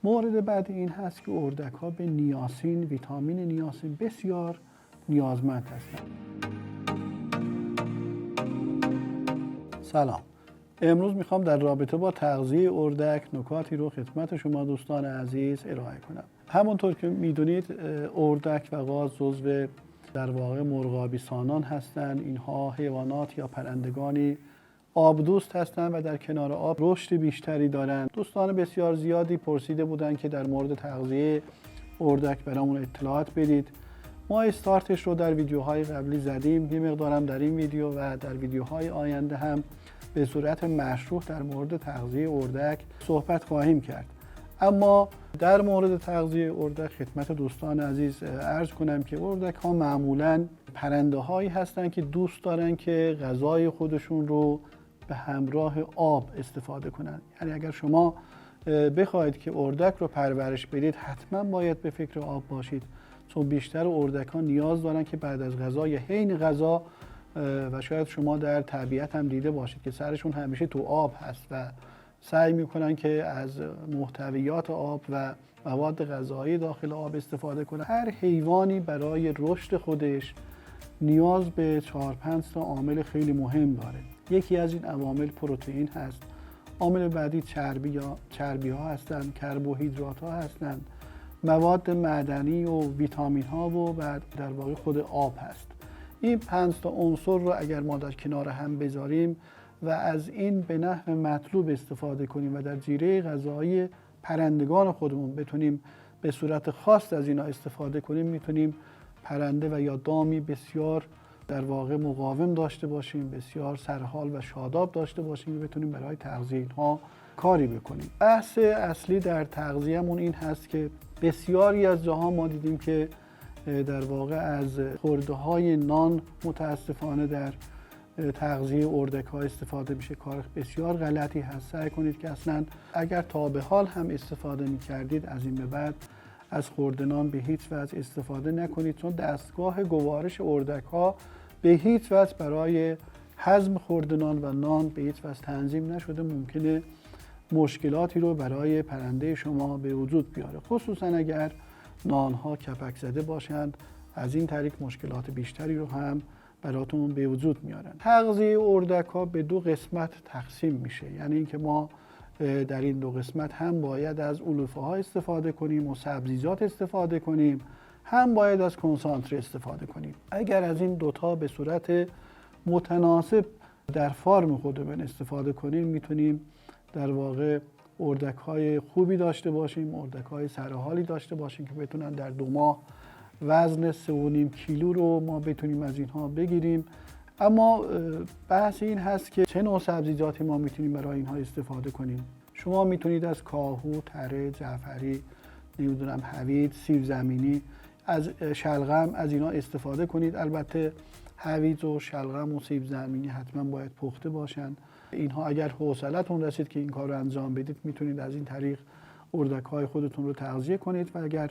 مورد بعدی این هست که اردک‌ها به نیاسین، ویتامین نیاسین بسیار نیازمند هستند. سلام. امروز میخوام در رابطه با تغذیه اردک نکاتی رو خدمت شما دوستان عزیز ارائه کنم. همونطور که میدونید اردک و قاز جزو در واقع مرغابیسانان هستند. اینها حیوانات یا پرندگانی آبدوست هستند و در کنار آب رشد بیشتری دارند. دوستان بسیار زیادی پرسیده بودند که در مورد تغذیه اردک برامون اطلاعات بدید. ما استارتش رو در ویدیوهای قبلی زدیم. یه مقدارم در این ویدیو و در ویدیوهای آینده هم به صورت مشروح در مورد تغذیه اردک صحبت خواهیم کرد. اما در مورد تغذیه اردک خدمت دوستان عزیز عرض کنم که اردک ها معمولاً پرنده هایی هستند که دوست دارن که غذای خودشون رو به همراه آب استفاده کنن. یعنی اگر شما بخواید که اردک رو پرورش بدید حتما باید به فکر آب باشید، چون بیشتر اردک ها نیاز دارن که بعد از غذا یا حین غذا و شاید شما در طبیعت هم دیده باشید که سرشون همیشه تو آب هست و سعی میکنن که از محتویات آب و مواد غذایی داخل آب استفاده کنن. هر حیوانی برای رشد خودش نیاز به 4-5 تا عامل خیلی مهم داره. یکی از این عوامل پروتئین هست. عامل بعدی چربی ها هستند، کربوهیدرات ها هستند، مواد معدنی و ویتامین ها و بعد در واقع خود آب هست. این 5 تا عنصر رو اگر ما در کنار هم بذاریم و از این به نحو مطلوب استفاده کنیم و در جیره غذایی پرندگان خودمون بتونیم به صورت خاص از اینا استفاده کنیم، میتونیم پرنده و یا دامی بسیار در واقع مقاوم داشته باشیم، بسیار سرحال و شاداب داشته باشیم و بتونیم برای تغذیه اینها کاری بکنیم. بحث اصلی در تغذیه‌مون این هست که بسیاری از جاها ما دیدیم که در واقع از خرده‌های نان متاسفانه در تغذیه اردک ها استفاده میشه. کار بسیار غلطی هست. سعی کنید که اصلا اگر تا به حال هم استفاده میکردید از این به بعد از خرده نان به هیچ وجه استفاده نکنید، چون دستگاه گوارش اردک ها به هیچ وجه برای هضم خرده نان و نان به هیچ وجه تنظیم نشده. ممکنه مشکلاتی رو برای پرنده شما به وجود بیاره، خصوصا اگر نان ها کپک زده باشند. از این طریق مشکلات بیشتری رو هم براتون به وجود میارن. تغذیه اردک ها به 2 قسمت تقسیم میشه. یعنی اینکه ما در این 2 قسمت هم باید از علوفه ها استفاده کنیم و سبزیجات استفاده کنیم، هم باید از کنسانتره استفاده کنیم. اگر از این 2 تا به صورت متناسب در فارم خودمون استفاده کنیم، میتونیم در واقع اردک های خوبی داشته باشیم، اردک های سرحالی داشته باشیم که بتونن در 2 ماه وزن 3.5 کیلو رو ما بتونیم از اینها بگیریم. اما بحث این هست که چه نوع سبزیجاتی ما میتونیم برای اینها استفاده کنیم. شما میتونید از کاهو، تره، جعفری، نمیدونم هویج، سیب زمینی، از شلغم از اینا استفاده کنید. البته هویج و شلغم و سیب زمینی حتما باید پخته باشند. اینها اگر حوصلتون رسید که این کار رو انجام بدید، میتونید از این طریق اردک های خودتون رو تغذیه کنید و اگر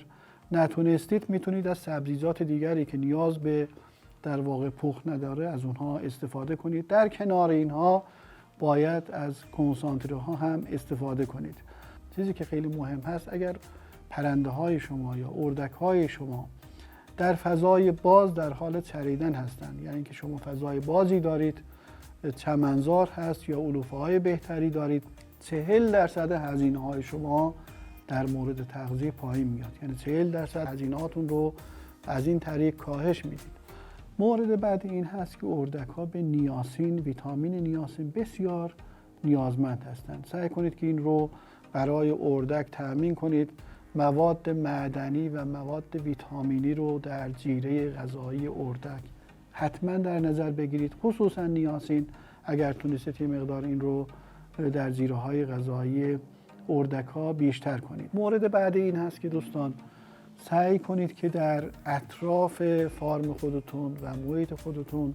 نتونستید میتونید از سبزیجات دیگری که نیاز به در واقع پخت نداره از اونها استفاده کنید. در کنار اینها باید از کنسانتره ها هم استفاده کنید. چیزی که خیلی مهم هست، اگر پرنده های شما یا اردک های شما در فضای باز در حال چریدن هستند، یعنی که شما فضای بازی دارید، چمنزار هست یا علوفه های بهتری دارید، 40% هزینه های شما در مورد تغذیه پایین میاد. یعنی 40% هزینه‌هاتون رو از این طریق کاهش میدید. مورد بعد این هست که اردک ها به نیاسین، ویتامین نیاسین بسیار نیازمند هستند. سعی کنید که این رو برای اردک تأمین کنید. مواد معدنی و مواد ویتامینی رو در جیره غذایی اردک حتما در نظر بگیرید، خصوصا نیاسین. اگر تونستید یه مقدار این رو در جیره های غذایی اردک ها بیشتر کنید. مورد بعد این هست که دوستان سعی کنید که در اطراف فارم خودتون و محیط خودتون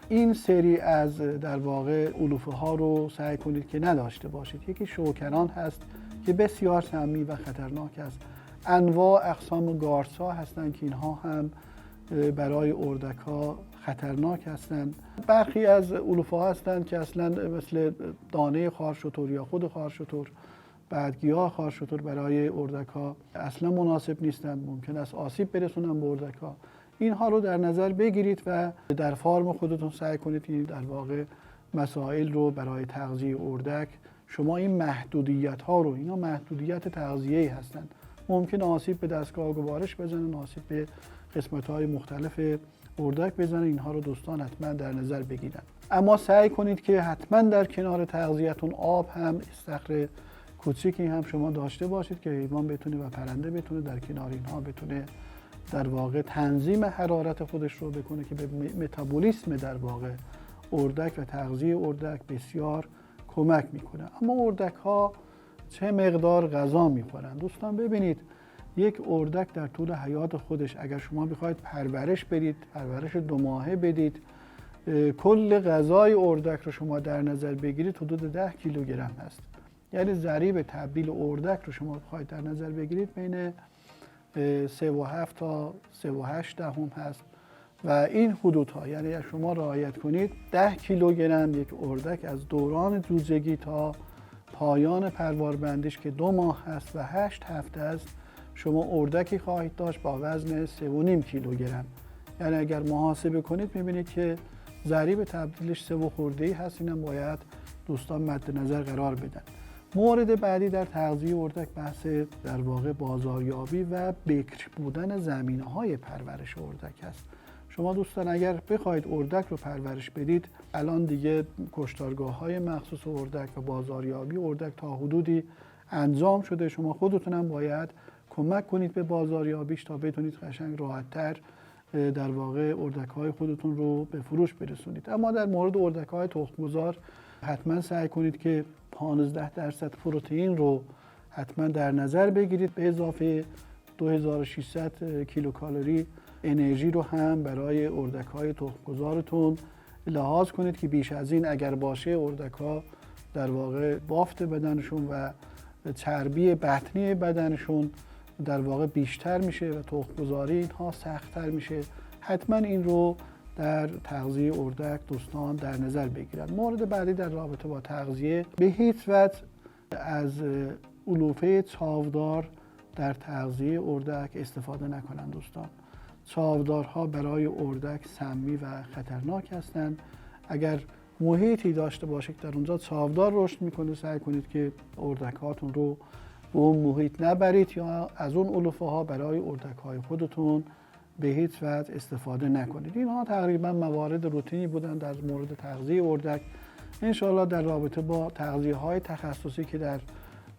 این سری از در واقع علوفه ها رو سعی کنید که نداشته باشید. یکی شوکنان هست که بسیار سمی و خطرناک است. انواع اقسام گارسا هستند که اینها هم برای اردک ها خطرناک هستند. برخی از علوفه ها هستند که اصلا مثل دانه خارشتر یا خود خارشتر بعد گیاه خارشتر برای اردک‌ها اصلا مناسب نیستند، ممکن است آسیب برسونن به اردک‌ها. اینها رو در نظر بگیرید و در فارم خودتون سعی کنید این در واقع مسائل رو برای تغذیه اردک شما این محدودیت‌ها رو، اینا محدودیت تغذیه‌ای هستند، ممکن آسیب به دستگاه گوارش بزنن، آسیب به قسمت‌های مختلف اردک بزنن، اینها رو دوستان حتما در نظر بگیرن. اما سعی کنید که حتما در کنار تغذیه‌تون آب هم، استخر کوچیکی هم شما داشته باشید که حیوان بتونه و پرنده بتونه در کنار اینها بتونه در واقع تنظیم حرارت خودش رو بکنه که به متابولیسم در واقع اردک و تغذیه اردک بسیار کمک میکنه. اما اردک ها چه مقدار غذا میخورن؟ دوستان ببینید، یک اردک در طول حیات خودش اگر شما بخواید پرورش بدید، پرورش 2 ماهه بدید، کل غذای اردک رو شما در نظر بگیرید حدود 10 کیلوگرم هست. یعنی ضریب تبدیل اردک رو شما بخواید در نظر بگیرید بین 3.7 تا 3.8 دهم هست و این حدودها، یعنی اگر شما رعایت کنید 10 کیلوگرم یک اردک از دوران جوجگی تا پایان پرواربندیش که 2 ماه هست و 8 هفته است، شما اردکی خواهید داشت با وزن 3.5 کیلوگرم. یعنی اگر محاسبه کنید میبینید که ضریب تبدیلش 3 و خورده‌ای هست. اینم باید دوستان مد نظر قرار بدن. مورد بعدی در تغذیه اردک بحث در واقع بازاریابی و بکر بودن زمینه‌های پرورش اردک است. شما دوستان اگر بخواید اردک رو پرورش بدید، الان دیگه کشتارگاه‌های مخصوص اردک و بازاریابی اردک تا حدودی انجام شده. شما خودتون هم باید کمک کنید به بازاریابیش تا بتونید قشنگ راحت‌تر در واقع اردک‌های خودتون رو به فروش برسونید. اما در مورد اردک‌های تخم‌گذار حتما سعی کنید که 15% پروتئین رو حتما در نظر بگیرید، به اضافه 2600 کیلوکالری انرژی رو هم برای اردک‌های تخم‌گذارتون لحاظ کنید که بیش از این اگر باشه اردک‌ها در واقع بافت بدنشون و چربی بطنی بدنشون در واقع بیشتر میشه و تخم‌گذاری اینها سخت‌تر میشه. حتما این رو در تغذیه اردک دوستان در نظر بگیرن. مورد بعدی در رابطه با تغذیه، به هیچ وجه از علوفه چاودار در تغذیه اردک استفاده نکنند دوستان. چاودارها برای اردک سمی و خطرناک هستند. اگر محیطی داشته باشید در اونجا چاودار رشد میکنه، سعی کنید که اردکاتون رو به اون محیط نبرید یا از اون علوفه ها برای اردک‌های خودتون به هیچ وجه استفاده نکنید. اینها تقریبا موارد روتینی بودن در مورد تغذیه اردک. انشاءالله در رابطه با تغذیه‌های تخصصی که در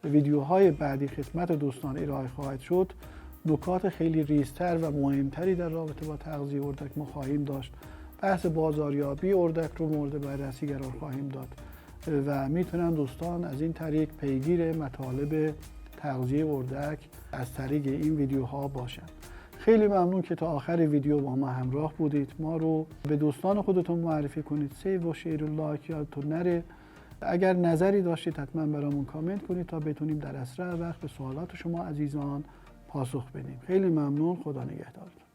ویدیوهای بعدی خدمت دوستان ارائه خواهد شد، نکات خیلی ریزتر و مهمتری در رابطه با تغذیه اردک ما خواهیم داشت. بحث بازاریابی اردک رو مورد بررسی قرار خواهیم داد و میتونن دوستان از این طریق پیگیر مطالب تغذیه اردک از طریق این ویدیوها باشن. خیلی ممنون که تا آخر ویدیو با ما همراه بودید. ما رو به دوستان خودتون معرفی کنید. سیو و شیر و لایک یادتون نره. اگر نظری داشتید حتما برامون کامنت کنید تا بتونیم در اسرع وقت به سوالات شما عزیزان پاسخ بدیم. خیلی ممنون. خدا نگهدارتون.